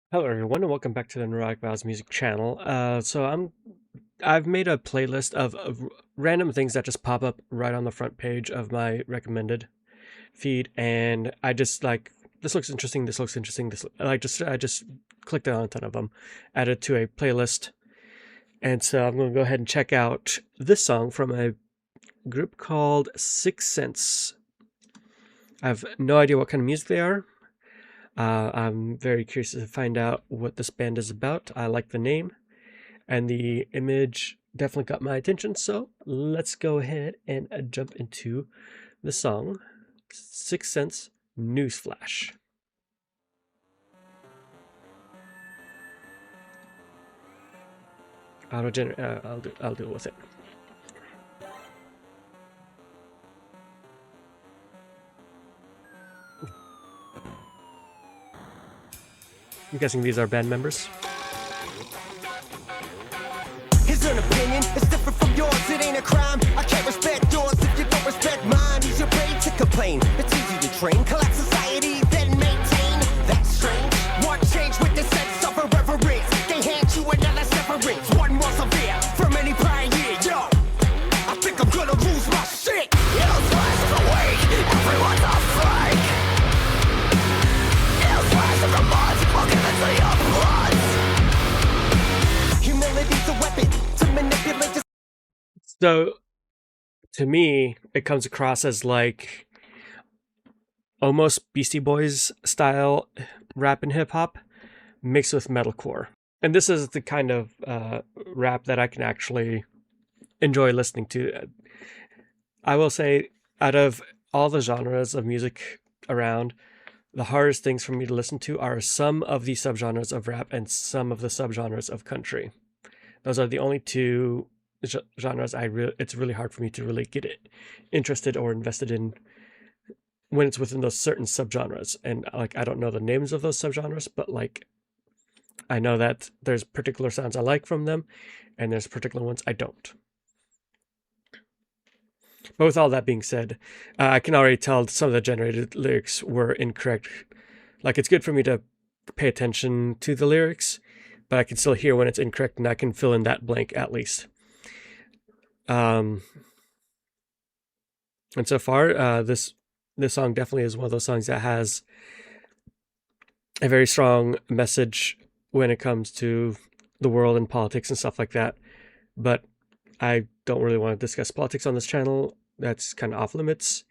Hello everyone and welcome back to the Neurotic Vows Music channel. I've made a playlist of random things that just pop up right on the front page of my recommended feed, and I just like this looks interesting, this looks interesting, I just clicked on a ton of them, added to a playlist, and so I'm going to go ahead and check out this song from a group called Sicksense. I have no idea what kind of music they are. I'm very curious to find out what this band is about. I like the name, and the image definitely got my attention. So let's go ahead and jump into the song Sicksense Newsflash. I'll deal with it. I'm guessing these are band members. His an opinion, it's different from yours, it ain't a crime. I can't respect yours if you don't respect mine. Use your brain to complain, it's easy to train. Collapse society, then maintain. That's strange. What change with the sense of irreverence? They hand you another severance, one more severe from any prior year. Yo, I think I'm gonna lose my shit. Newsflash of the week, everyone's a freak. Newsflash of the month, I'll give it to your blood. Humility's a weapon to manipulate the. So to me, it comes across as like almost Beastie Boys style rap and hip hop mixed with metalcore. And this is the kind of rap that I can actually enjoy listening to. I will say, out of all the genres of music around, the hardest things for me to listen to are some of the subgenres of rap and some of the subgenres of country. Those are the only two genres it's really hard for me to really get interested or invested in when it's within those certain subgenres. And like, I don't know the names of those subgenres, but like, I know that there's particular sounds I like from them, and there's particular ones I don't. But with all that being said, I can already tell some of the generated lyrics were incorrect. Like, it's good for me to pay attention to the lyrics, but I can still hear when it's incorrect, and I can fill in that blank at least. And so far, this song definitely is one of those songs that has a very strong message when it comes to the world and politics and stuff like that. But I don't really want to discuss politics on this channel. That's kind of off limits.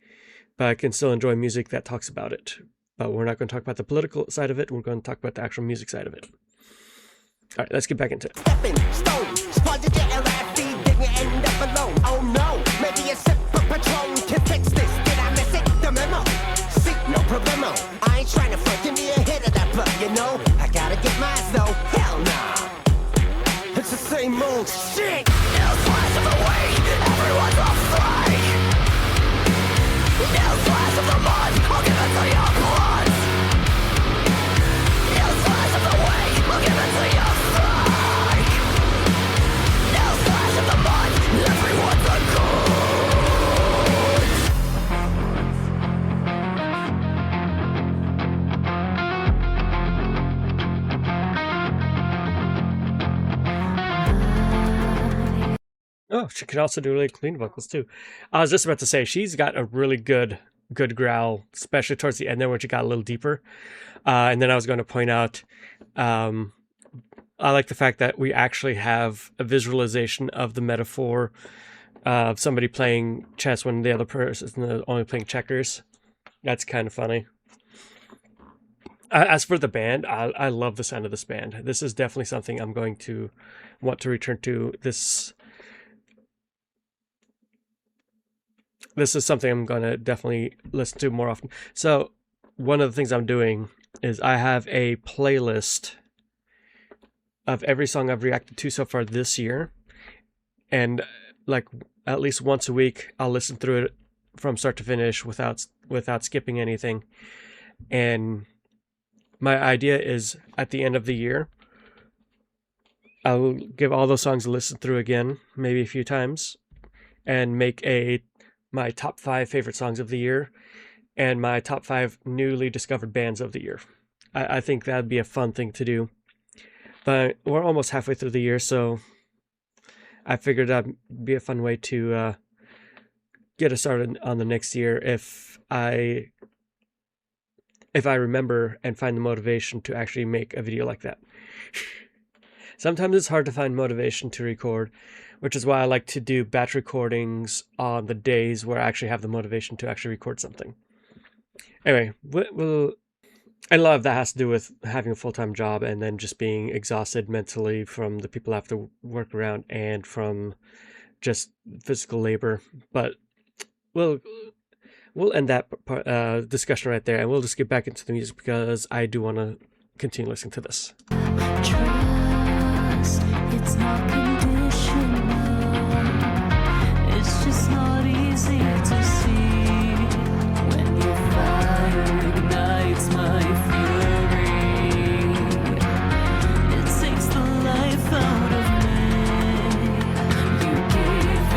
But I can still enjoy music that talks about it. But we're not going to talk about the political side of it. We're going to talk about the actual music side of it. All right, let's get back into it. Stepping stone, spotted the LFD, then you end up alone. Oh no, maybe a sip of Patron can fix this. Did I miss it? The memo? See, no problemo. I ain't trying to front, give me a hit of that blood, you know. I gotta get mine though. Hell nah. It's the same old shit. Newsflash of the week, everyone's a freak. Newsflash of the month, I'll give it to your blood. Newsflash of the week, I'll give it to your freak. Newsflash of the month, everyone's a good. Oh, she can also do really clean vocals too. I was just about to say she's got a really good growl, especially towards the end there when she got a little deeper. And then I was going to point out, I like the fact that we actually have a visualization of the metaphor of somebody playing chess when the other person is only playing checkers. That's kind of funny. As for the band, I love the sound of this band. This is definitely something I'm going to want to return to. This is something I'm going to definitely listen to more often. So one of the things I'm doing is I have a playlist of every song I've reacted to so far this year. And like at least once a week, I'll listen through it from start to finish without skipping anything. And my idea is at the end of the year, I'll give all those songs a listen through again, maybe a few times, and make my top 5 favorite songs of the year and my top 5 newly discovered bands of the year. I think that'd be a fun thing to do. But we're almost halfway through the year, so I figured that'd be a fun way to get us started on the next year if I remember and find the motivation to actually make a video like that. Sometimes it's hard to find motivation to record, which is why I like to do batch recordings on the days where I actually have the motivation to actually record something. Anyway, and a lot of that has to do with having a full-time job and then just being exhausted mentally from the people I have to work around and from just physical labor. But we'll end that discussion right there, and we'll just get back into the music because I do want to continue listening to this. Trust, it's not conditional. It's just not easy to see. When your fire ignites my fury, it takes the life out of me. You gave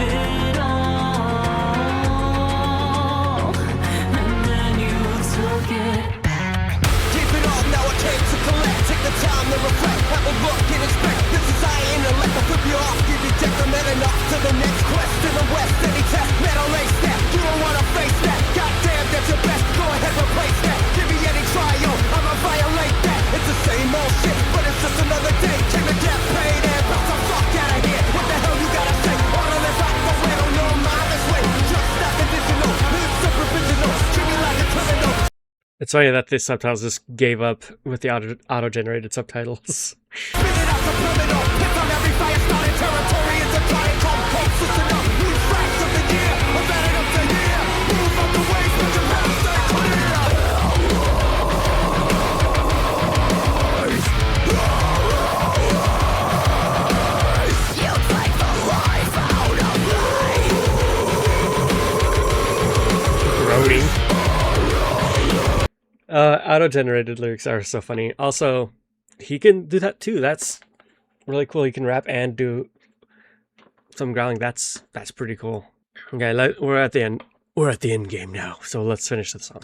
it all, and then you took it back. Give it all, now I came to collect. Take the time to reflect, have a look and inspect. This is I intellect, I'll flip you off, give you detrimental off to the next quest. To the west, any test, metal lace that. You don't wanna face that, goddamn, that's your best. Go ahead, replace that. Give me any trial, I'ma violate that. It's the same old shit, but it's just another day. Came to get paid and bounce the fuck out of here. What the hell you gotta say? All of this out the way, don't know mind this way. Just not conditional, live supervisional. Treat me like a criminal. It's funny that the subtitles just gave up with the auto-generated subtitles. Spit it out subliminal. Piss on every fire started territory. It's a giant cold cold system up. Lose tracks of the year. I'm batting up the year. Move up the waves, but your pedals stay clear. You take the life out of me. Groaning. Auto-generated lyrics are so funny. Also, he can do that too. That's really cool. He can rap and do some growling. That's pretty cool. Okay, we're at the end. We're at the end game now. So let's finish the song.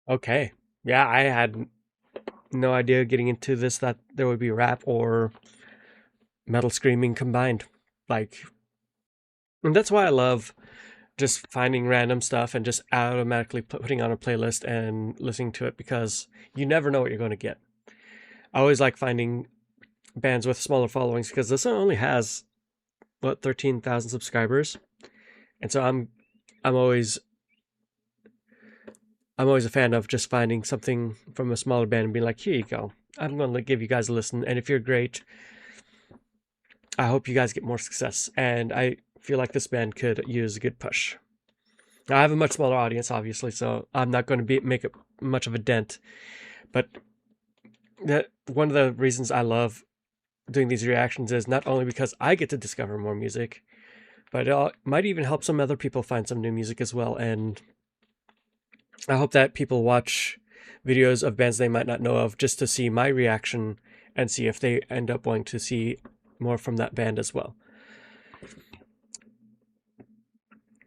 Okay. Yeah, I had no idea getting into this that there would be rap or metal screaming combined. And that's why I love just finding random stuff and just automatically putting on a playlist and listening to it, because you never know what you're going to get. I always like finding bands with smaller followings because this one only has 13,000 subscribers, and so I'm always a fan of just finding something from a smaller band and being like, here you go. I'm going to give you guys a listen, and if you're great, I hope you guys get more success. And I feel like this band could use a good push. Now, I have a much smaller audience, obviously, so I'm not going to make much of a dent. But one of the reasons I love doing these reactions is not only because I get to discover more music, but it might even help some other people find some new music as well. And I hope that people watch videos of bands they might not know of just to see my reaction and see if they end up wanting to see more from that band as well.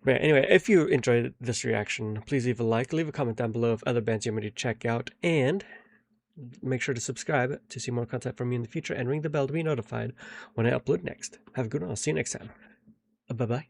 But anyway, if you enjoyed this reaction, please leave a like, leave a comment down below of other bands you want me to check out, and make sure to subscribe to see more content from me in the future, and ring the bell to be notified when I upload next. Have a good one. I'll see you next time. Bye-bye.